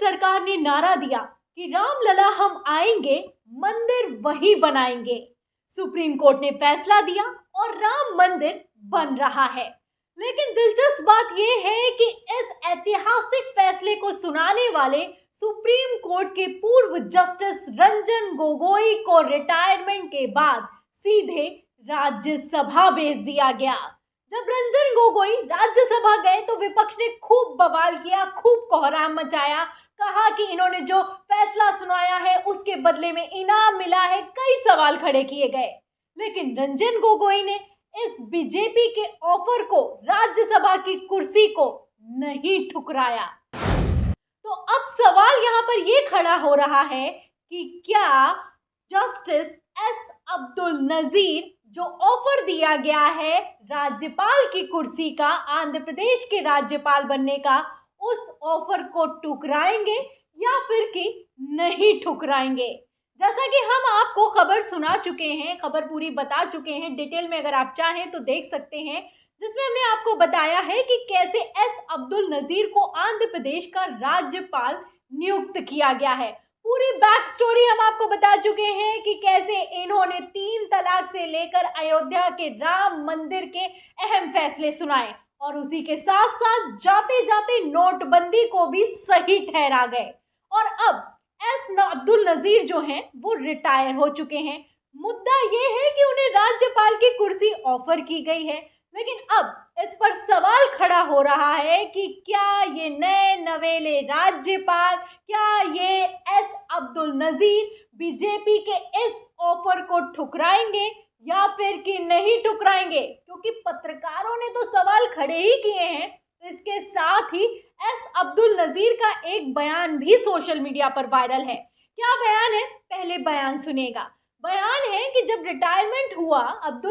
सरकार ने नारा दिया कि रामलला हम आएंगे, मंदिर वही बनाएंगे। सुप्रीम कोर्ट ने फैसला दिया और राम मंदिर बन रहा है। लेकिन दिलचस्प बात यह है कि इस ऐतिहासिक फैसले को सुनाने वाले सुप्रीम कोर्ट के पूर्व जस्टिस रंजन गोगोई को रिटायरमेंट के बाद सीधे राज्यसभा भेज दिया गया। जब रंजन गोगोई राज्यसभा गए तो विपक्ष ने खूब बवाल किया, खूब कोहराम मचाया, कहा कि इन्होंने जो फैसला सुनाया है उसके बदले में इनाम मिला है, कई सवाल खड़े किए गए। लेकिन रंजन गोगोई ने इस बीजेपी के ऑफर को, राज्यसभा की कुर्सी को नहीं ठुकराया। तो अब सवाल यहाँ पर यह खड़ा हो रहा है कि क्या जस्टिस एस अब्दुल नजीर जो ऑफर दिया गया है राज्यपाल की कुर्सी का, आंध्र प्रदेश के राज्यपाल बनने का, उस ऑफर को ठुकराएंगे या फिर कि नहीं ठुकराएंगे। जैसा कि हम आपको खबर सुना चुके हैं, खबर पूरी बता चुके हैं, डिटेल में अगर आप चाहें तो देख सकते हैं, जिसमें हमने आपको बताया है कि कैसे एस अब्दुल नजीर को आंध्र प्रदेश का राज्यपाल नियुक्त किया गया है। पूरी बैक स्टोरी हम आपको बता चुके हैं कि कैसे इन्होंने 3 तलाक से लेकर अयोध्या के राम मंदिर के अहम फैसले सुनाए और उसी के साथ साथ जाते जाते नोटबंदी को भी सही ठहरा गए। और अब एस अब्दुल नजीर जो हैं वो रिटायर हो चुके हैं। मुद्दा ये है कि उन्हें राज्यपाल की कुर्सी ऑफर की गई है, लेकिन अब इस पर सवाल खड़ा हो रहा है कि क्या ये नए नवेले राज्यपाल, क्या ये एस अब्दुल नजीर बीजेपी के इस ऑफर को ठुकराएंगे या फिर कि नहीं ठुकराएंगे, क्योंकि पत्रकारों ने तो सवाल खड़े ही किए हैं। इसके साथ ही एस अब्दुल नजीर का एक बयान भी सोशल मीडिया पर वायरल है। क्या बयान है, पहले बयान सुनेगा। बयान है कि जब रिटायरमेंट हुआ,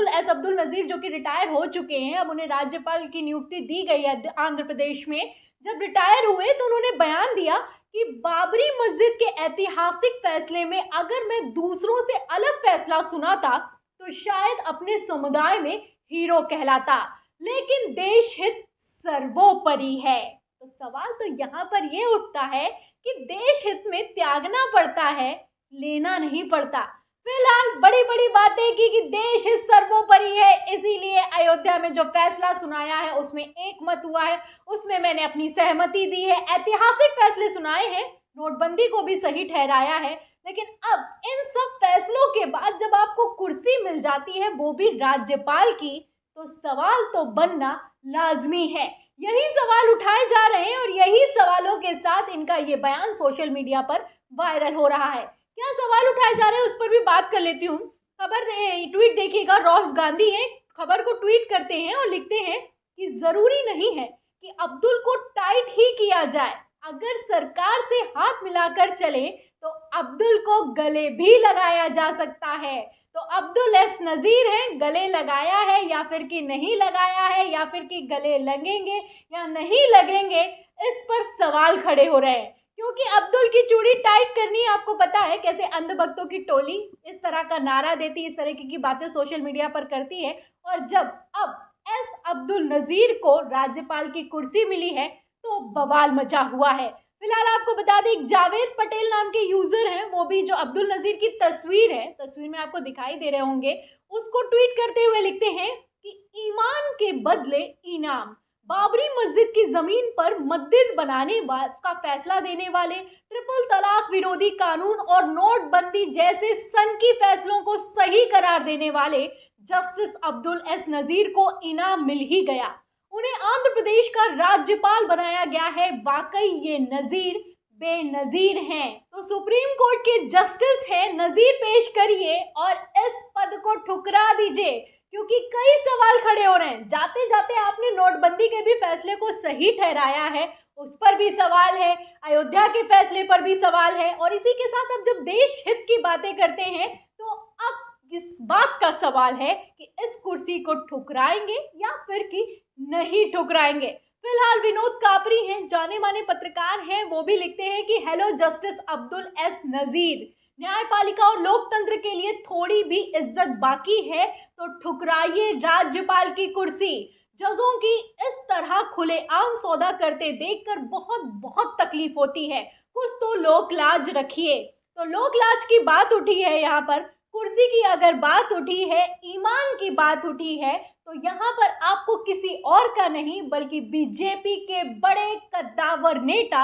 एस अब्दुल नजीर जो कि रिटायर हो चुके हैं, अब उन्हें राज्यपाल की नियुक्ति दी गई है आंध्र प्रदेश में। जब रिटायर हुए तो उन्होंने बयान दिया कि बाबरी मस्जिद के ऐतिहासिक फैसले में अगर मैं दूसरों से अलग फैसला सुनाता तो शायद अपने समुदाय में हीरो कहलाता, लेकिन देश हित सर्वोपरि है। तो सवाल तो यहाँ पर यह उठता है कि देश हित में त्यागना पड़ता है, लेना नहीं पड़ता। फिलहाल बड़ी बड़ी बातें की देश हित सर्वोपरि है, इसीलिए अयोध्या में जो फैसला सुनाया है उसमें एक मत हुआ है, उसमें मैंने अपनी सहमति दी है। ऐतिहासिक फैसले सुनाए हैं, नोटबंदी को भी सही ठहराया है, लेकिन अब इन सब फैसलों के बाद जब आपको कुर्सी मिल जाती है, वो भी राज्यपाल की, तो सवाल तो बनना लाजमी है। यही सवाल उठाए जा रहे हैं और यही सवालों के साथ इनका ये बयान सोशल मीडिया पर वायरल हो रहा है। क्या सवाल उठाए जा रहे हैं उस पर भी बात कर लेती हूँ। ट्वीट देखिएगा, राहुल गांधी है, खबर को ट्वीट करते हैं और लिखते हैं कि जरूरी नहीं है कि अब्दुल को टाइट ही किया जाए, अगर सरकार से हाथ मिलाकर चले तो अब्दुल को गले भी लगाया जा सकता है। तो अब्दुल एस नजीर हैं, गले लगाया है या फिर कि नहीं लगाया है, या फिर कि गले लगेंगे या नहीं लगेंगे, इस पर सवाल खड़े हो रहे हैं। क्योंकि अब्दुल की चूड़ी टाइट करनी, आपको पता है कैसे अंधभक्तों की टोली इस तरह का नारा देती, इस तरह की बातें सोशल मीडिया पर करती है। और जब अब एस अब्दुल नजीर को राज्यपाल की कुर्सी मिली है तो बवाल मचा हुआ है। फिलहाल आपको बता दें, जावेद पटेल नाम के यूजर हैं, वो भी जो अब्दुल नजीर की तस्वीर है, तस्वीर में आपको दिखाई दे रहे होंगे, उसको ट्वीट करते हुए लिखते हैं कि ईमान के बदले इनाम, बाबरी मस्जिद की जमीन पर मंदिर बनाने का फैसला देने वाले, ट्रिपल तलाक विरोधी कानून और नोटबंदी जैसे सनकी फैसलों को सही करार देने वाले जस्टिस अब्दुल एस नजीर को इनाम मिल ही गया। उन्हें आंध्र प्रदेश का राज्यपाल बनाया गया है। वाकई ये नजीर बेनजीर हैं। तो सुप्रीम कोर्ट के जस्टिस हैं, नजीर पेश करिए और इस पद को ठुकरा दीजिए, क्योंकि कई सवाल खड़े हो रहे हैं। जाते जाते आपने नोटबंदी के भी फैसले को सही ठहराया है, उस पर भी सवाल है, अयोध्या के फैसले पर भी सवाल है, और इसी के साथ अब जब देश हित की बातें करते हैं तो अब इस बात का सवाल है कि इस कुर्सी को ठुकराएंगे या फिर कि नहीं ठुकराएंगे। फिलहाल विनोद कापरी हैं, जाने माने पत्रकार हैं, वो भी लिखते हैं कि हेलो जस्टिस अब्दुल एस नजीर, न्यायपालिका और लोकतंत्र के लिए थोड़ी भी इज्जत बाकी है तो ठुकराइए राज्यपाल की कुर्सी। जजों की इस तरह खुलेआम सौदा करते देखकर बहुत बहुत तकलीफ होती है। कुछ तो लोक लाज रखिए। तो लोक लाज की बात उठी है यहाँ पर, कुर्सी की अगर बात उठी है, ईमान की बात उठी है, तो यहाँ पर आपको किसी और का नहीं बल्कि बीजेपी के बड़े कद्दावर नेता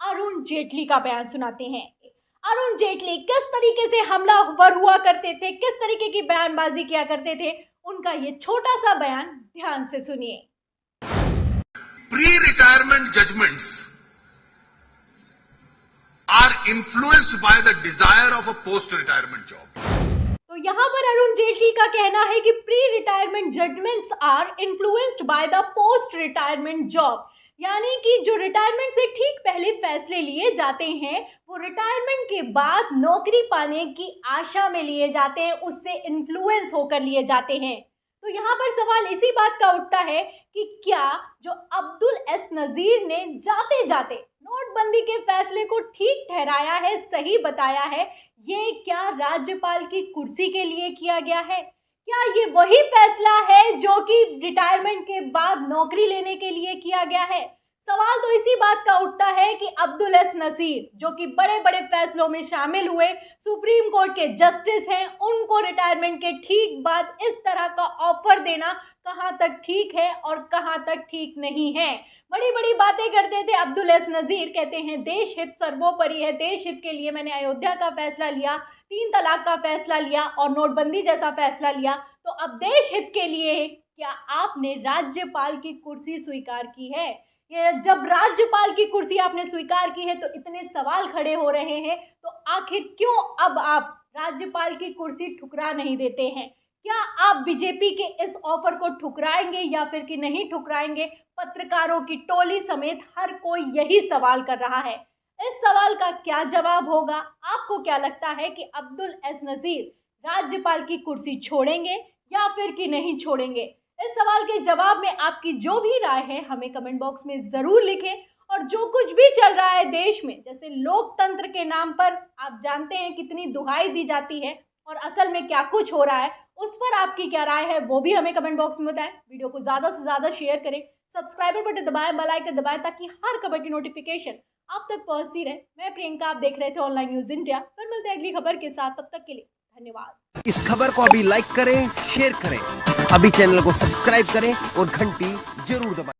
अरुण जेटली का बयान सुनाते हैं। अरुण जेटली किस तरीके से हमलावर हुआ करते थे, किस तरीके की बयानबाजी किया करते थे, उनका ये छोटा सा बयान ध्यान से सुनिए। Pre retirement judgements are influenced by the desire of a post retirement job. तो यहाँ पर अरुण जेटली का कहना है कि pre retirement judgements are influenced by the post retirement job, यानी कि जो रिटायरमेंट से ठीक पहले फैसले लिए जाते हैं वो रिटायरमेंट के बाद नौकरी पाने की आशा में लिए जाते हैं, उससे इन्फ्लुएंस होकर लिए जाते हैं। तो यहाँ पर सवाल इसी बात का उठता है कि क्या जो अब्दुल एस नज़ीर ने जाते जाते नोटबंदी के फैसले को ठीक ठहराया है, सही बताया है, ये क्या राज्यपाल की कुर्सी के लिए किया गया है? क्या ये वही फैसला है जो कि रिटायरमेंट के बाद नौकरी लेने के लिए किया गया है? सवाल तो इसी बात का उठता है कि अब्दुल एस नज़ीर जो कि बड़े बड़े फैसलों में शामिल हुए, सुप्रीम कोर्ट के जस्टिस हैं, उनको रिटायरमेंट के ठीक बाद इस तरह का ऑफर देना कहाँ तक ठीक है और कहाँ तक ठीक नहीं है। बड़ी बड़ी बातें करते थे अब्दुल एस नज़ीर, कहते हैं देश हित सर्वोपरि है, देश हित के लिए मैंने अयोध्या का फैसला लिया, 3 तलाक का फैसला लिया और नोटबंदी जैसा फैसला लिया। तो अब देश हित के लिए क्या आपने राज्यपाल की कुर्सी स्वीकार की है? ये जब राज्यपाल की कुर्सी आपने स्वीकार की है तो इतने सवाल खड़े हो रहे हैं, तो आखिर क्यों अब आप राज्यपाल की कुर्सी ठुकरा नहीं देते हैं? क्या आप बीजेपी के इस ऑफर को ठुकराएंगे या फिर कि नहीं ठुकराएंगे? पत्रकारों की टोली समेत हर कोई यही सवाल कर रहा है। इस सवाल का क्या जवाब होगा? आपको क्या लगता है कि अब्दुल एस नज़ीर राज्यपाल की कुर्सी छोड़ेंगे या फिर कि नहीं छोड़ेंगे? इस सवाल के जवाब में आपकी जो भी राय है हमें कमेंट बॉक्स में ज़रूर लिखें। और जो कुछ भी चल रहा है देश में, जैसे लोकतंत्र के नाम पर आप जानते हैं कितनी दुहाई दी जाती है और असल में क्या कुछ हो रहा है, उस पर आपकी क्या राय है वो भी हमें कमेंट बॉक्स में बताएं। वीडियो को ज़्यादा से ज़्यादा शेयर करें, सब्सक्राइबर बटन दबाएं, बेल आइकन दबाएं ताकि हर खबर की नोटिफिकेशन आप तक पहुंचती रहे। मैं प्रियंका, आप देख रहे थे ऑनलाइन न्यूज़ इंडिया। फिर मिलते हैं अगली खबर के साथ, तब तक के लिए धन्यवाद। इस खबर को अभी लाइक करें, शेयर करें, अभी चैनल को सब्सक्राइब करें और घंटी जरूर दबाएं।